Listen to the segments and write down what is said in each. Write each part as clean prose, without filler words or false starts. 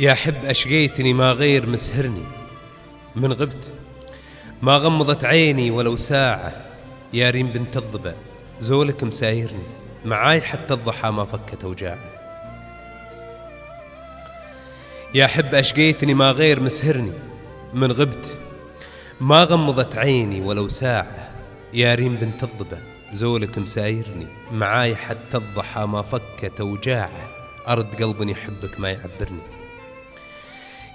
يا حب أشقيتني ما غير مسهرني من غبت، ما غمضت عيني ولو ساعة. يا ريم بنت الضبع زولك مسايرني، معاي حتى الضحى ما فكت أوجاعه. يا حب أشقيتني ما غير مسهرني من غبت، ما غمضت عيني ولو ساعة. يا ريم بنت الضبع زولك مسايرني، معاي حتى الضحى ما فكت أوجاعه. أرد قلب يحبك ما يعبرني،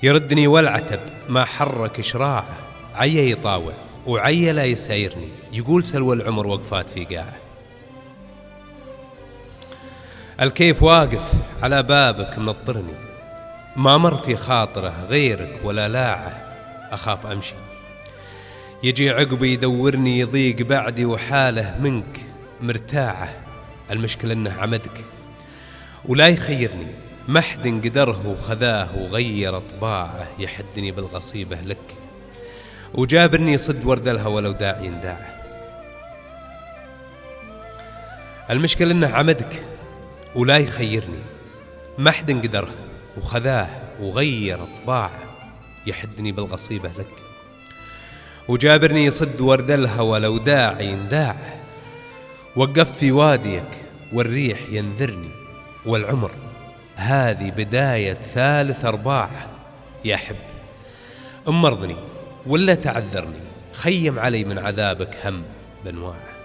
يردني والعتب ما حرك شراعه. عيا يطاوع وعيا لا يسايرني، يقول سلوى العمر وقفات في قاعه. الكيف واقف على بابك منطرني، ما مر في خاطره غيرك ولا لاعه. أخاف أمشي يجي عقبي يدورني، يضيق بعدي وحاله منك مرتاعه. المشكلة إنه عمدك ولا يخيرني، محد قدره وخذاه وغير طباعه. يحدني بالغصيبة لك وجابرني صد ورد الهوى لو داعي نداعه. المشكلة إنه عمدك ولا يخيرني، محد قدره وخذاه وغير طباعه. يحدني بالغصيبة لك وجابرني صد ورد الهوى لو داعي نداعه. وقفت في واديك والريح ينذرني، والعمر هذه بداية ثالث أرباعه. يا حب أمرضني ولا تعذرني، خيم علي من عذابك هم بنواعه.